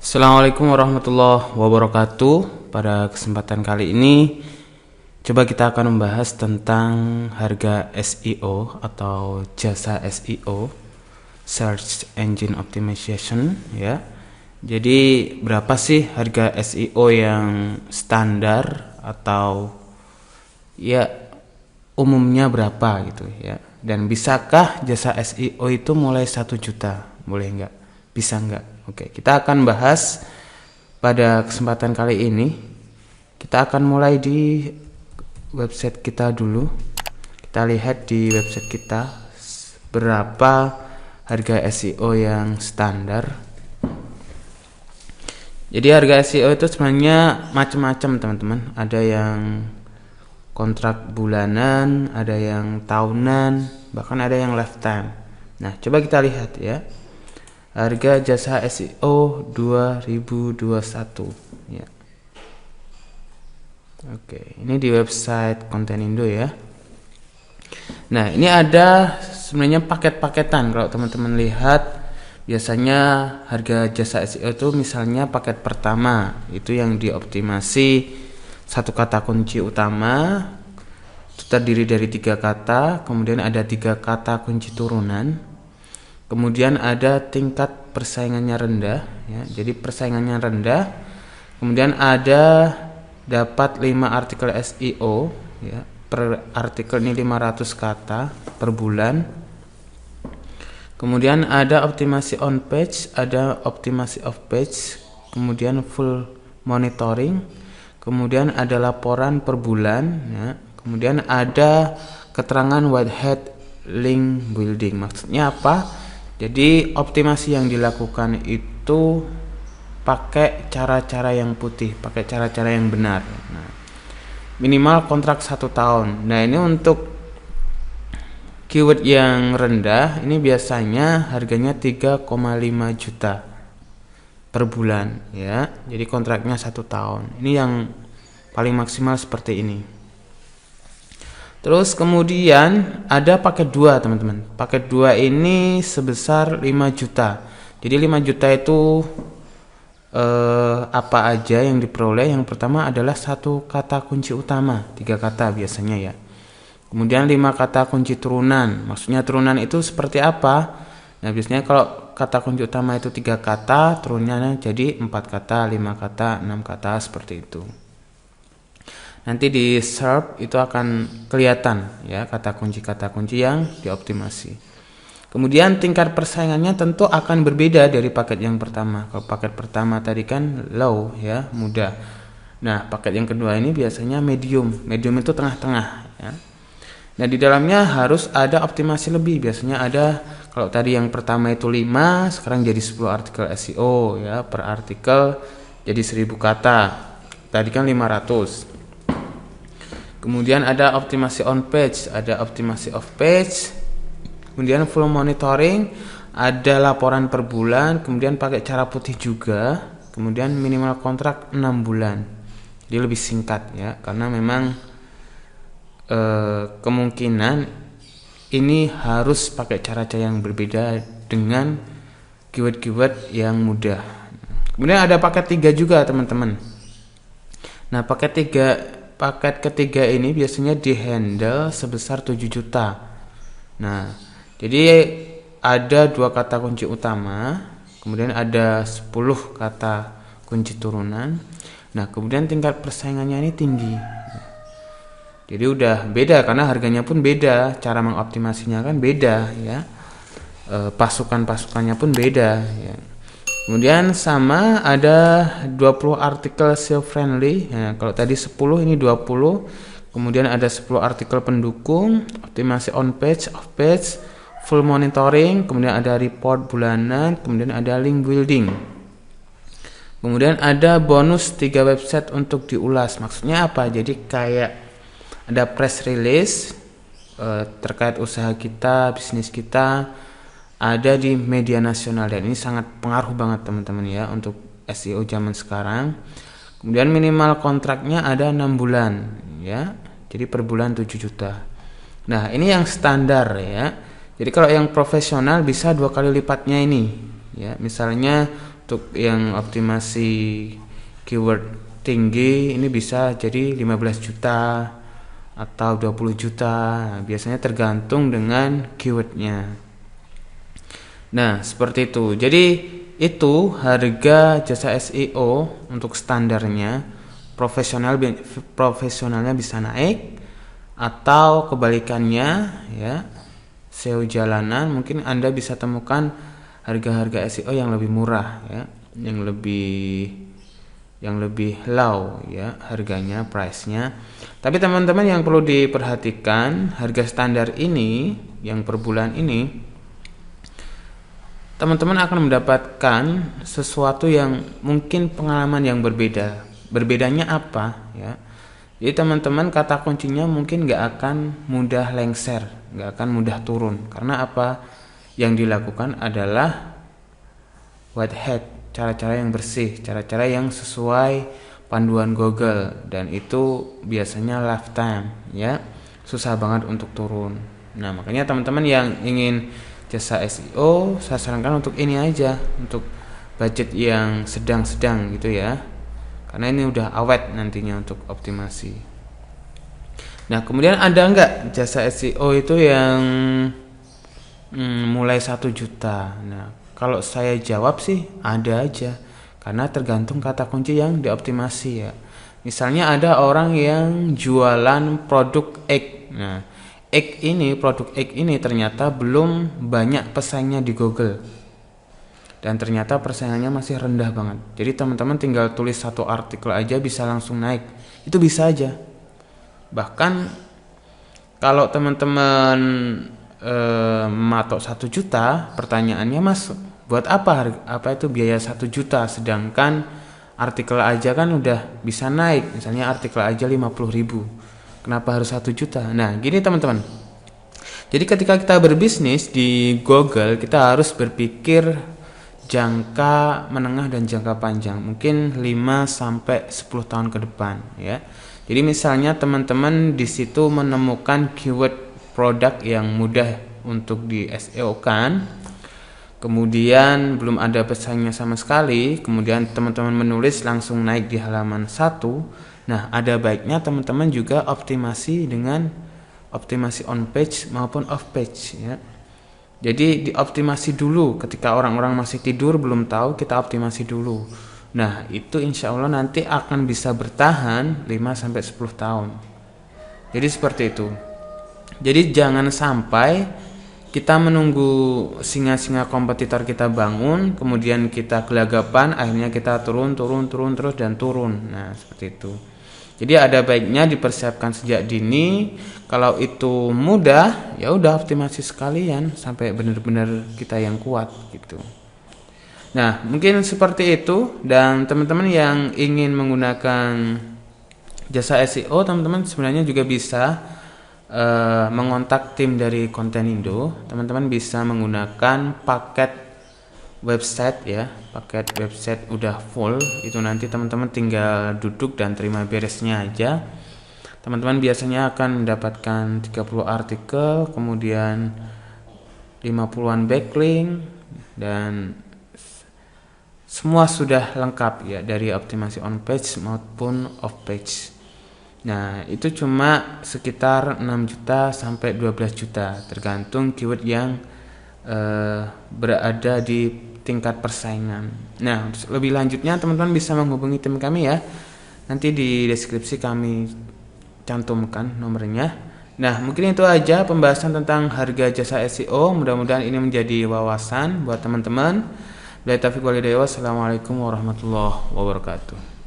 Assalamualaikum warahmatullahi wabarakatuh. Pada kesempatan kali ini coba kita akan membahas tentang harga SEO atau jasa SEO, Search Engine Optimization ya. Jadi berapa sih harga SEO yang standar atau ya umumnya berapa gitu ya. Dan bisakah jasa SEO itu mulai 1 juta? Boleh nggak? Bisa nggak? Oke, kita akan bahas pada kesempatan kali ini. Kita akan mulai di website kita dulu. Kita lihat di website kita berapa harga SEO yang standar. Jadi harga SEO itu sebenarnya macam-macam teman-teman. Ada yang kontrak bulanan, ada yang tahunan, bahkan ada yang lifetime. Nah, coba kita lihat ya. Harga jasa SEO 2021 ya. Oke, ini di website Kontenindo ya. Nah, ini ada sebenarnya paket-paketan. Kalau teman-teman lihat, biasanya harga jasa SEO itu misalnya paket pertama itu yang dioptimasi satu kata kunci utama, itu terdiri dari 3 kata, kemudian ada 3 kata kunci turunan. Kemudian ada tingkat persaingannya rendah ya. Jadi persaingannya rendah. Kemudian ada dapat 5 artikel SEO ya. Per artikel ini 500 kata per bulan. Kemudian ada optimasi on page, ada optimasi off page, kemudian full monitoring, kemudian ada laporan per bulan ya. Kemudian ada keterangan whitehead link building. Maksudnya apa? Jadi optimasi yang dilakukan itu pakai cara-cara yang putih, pakai cara-cara yang benar. Nah, minimal kontrak 1 tahun. Nah, ini untuk keyword yang rendah, ini biasanya harganya 3,5 juta per bulan ya. Jadi kontraknya 1 tahun. Ini yang paling maksimal seperti ini. Terus kemudian ada paket 2 teman-teman. Paket 2 ini sebesar 5 juta. Jadi 5 juta itu apa aja yang diperoleh? Yang pertama adalah 1 kata kunci utama, 3 kata biasanya ya. Kemudian 5 kata kunci turunan. Maksudnya turunan itu seperti apa? Nah, biasanya kalau kata kunci utama itu 3 kata, turunannya jadi 4 kata, 5 kata, 6 kata seperti itu. Nanti di SERP itu akan kelihatan ya kata kunci yang dioptimasi. Kemudian tingkat persaingannya tentu akan berbeda dari paket yang pertama. Kalau paket pertama tadi kan low ya, mudah. Nah, paket yang kedua ini biasanya medium. Medium itu tengah-tengah ya. Nah, di dalamnya harus ada optimasi lebih. Biasanya ada, kalau tadi yang pertama itu 5, sekarang jadi 10 artikel SEO ya, per artikel jadi 1000 kata. Tadi kan 500. Kemudian ada optimasi on page, ada optimasi off page, kemudian full monitoring, ada laporan per bulan, kemudian pakai cara putih juga, kemudian minimal kontrak 6 bulan. Jadi lebih singkat ya, karena memang kemungkinan ini harus pakai cara-cara yang berbeda dengan keyword-keyword yang mudah. Kemudian ada paket 3 juga teman-teman. Nah, paket ketiga ini biasanya di-handle sebesar 7 juta. Nah, jadi ada 2 kata kunci utama, kemudian ada 10 kata kunci turunan. Nah, kemudian tingkat persaingannya ini tinggi. Jadi udah beda karena harganya pun beda, cara mengoptimasinya kan beda ya. Pasukan-pasukannya pun beda ya. Kemudian sama ada 20 artikel SEO friendly. Nah, kalau tadi 10 ini 20. Kemudian ada 10 artikel pendukung, optimasi on page, off page, full monitoring, kemudian ada report bulanan, kemudian ada link building. Kemudian ada bonus 3 website untuk diulas. Maksudnya apa? Jadi kayak ada press release terkait usaha kita, bisnis kita, ada di media nasional, dan ini sangat pengaruh banget teman-teman ya untuk SEO zaman sekarang. Kemudian minimal kontraknya ada 6 bulan ya. Jadi per bulan 7 juta. Nah, ini yang standar ya. Jadi kalau yang profesional bisa 2 kali lipatnya ini ya. Misalnya untuk yang optimasi keyword tinggi ini bisa jadi 15 juta atau 20 juta. Nah, biasanya tergantung dengan keywordnya. Nah, seperti itu. Jadi itu harga jasa SEO untuk standarnya. Profesionalnya bisa naik, atau kebalikannya ya, SEO jalanan mungkin Anda bisa temukan harga-harga SEO yang lebih murah ya, yang lebih low ya harganya, price-nya. Tapi teman-teman yang perlu diperhatikan, harga standar ini yang per bulan ini teman-teman akan mendapatkan sesuatu yang mungkin pengalaman yang berbeda. Berbedanya apa ya? Jadi teman-teman kata kuncinya mungkin nggak akan mudah lengser, nggak akan mudah turun. Karena apa? Yang dilakukan adalah white hat, cara-cara yang bersih, cara-cara yang sesuai panduan Google, dan itu biasanya lifetime ya, susah banget untuk turun. Nah makanya teman-teman yang ingin jasa SEO, saya sarankan untuk ini aja, untuk budget yang sedang-sedang gitu ya, karena ini udah awet nantinya untuk optimasi. Nah kemudian ada nggak jasa SEO itu yang mulai 1 juta? Nah kalau saya jawab sih ada aja, karena tergantung kata kunci yang dioptimasi ya. Misalnya ada orang yang jualan produk X. Nah produk X ini ternyata belum banyak pesaingnya di Google, dan ternyata persaingannya masih rendah banget. Jadi teman-teman tinggal tulis satu artikel aja bisa langsung naik, itu bisa aja. Bahkan kalau teman-teman mematok 1 juta, pertanyaannya mas, buat apa itu biaya 1 juta, sedangkan artikel aja kan udah bisa naik, misalnya artikel aja 50.000, kenapa harus 1 juta? Nah gini teman-teman, jadi ketika kita berbisnis di Google, kita harus berpikir jangka menengah dan jangka panjang, mungkin 5-10 tahun ke depan ya. Jadi misalnya teman-teman di situ menemukan keyword produk yang mudah untuk di SEO kan, kemudian belum ada pesaingnya sama sekali, kemudian teman-teman menulis langsung naik di halaman 1. Nah ada baiknya teman-teman juga optimasi dengan optimasi on page maupun off page ya. Jadi dioptimasi dulu ketika orang-orang masih tidur, belum tahu, kita optimasi dulu. Nah itu insya Allah nanti akan bisa bertahan 5-10 tahun. Jadi seperti itu. Jadi jangan sampai kita menunggu singa-singa kompetitor kita bangun, kemudian kita gelagapan, akhirnya kita turun terus dan turun. Nah seperti itu. Jadi ada baiknya dipersiapkan sejak dini. Kalau itu mudah, ya udah optimasi sekalian sampai benar-benar kita yang kuat gitu. Nah, mungkin seperti itu. Dan teman-teman yang ingin menggunakan jasa SEO, teman-teman sebenarnya juga bisa mengontak tim dari Kontenindo. Teman-teman bisa menggunakan paket website ya, paket website udah full, itu nanti teman-teman tinggal duduk dan terima beresnya aja. Teman-teman biasanya akan mendapatkan 30 artikel, kemudian 50-an backlink, dan semua sudah lengkap ya, dari optimasi on page maupun off page. Nah itu cuma sekitar 6 juta sampai 12 juta tergantung keyword yang berada di tingkat persaingan. Nah lebih lanjutnya teman-teman bisa menghubungi tim kami ya, nanti di deskripsi kami cantumkan nomornya. Nah mungkin itu aja pembahasan tentang harga jasa SEO, mudah-mudahan ini menjadi wawasan buat teman-teman. Wassalamualaikum warahmatullahi wabarakatuh.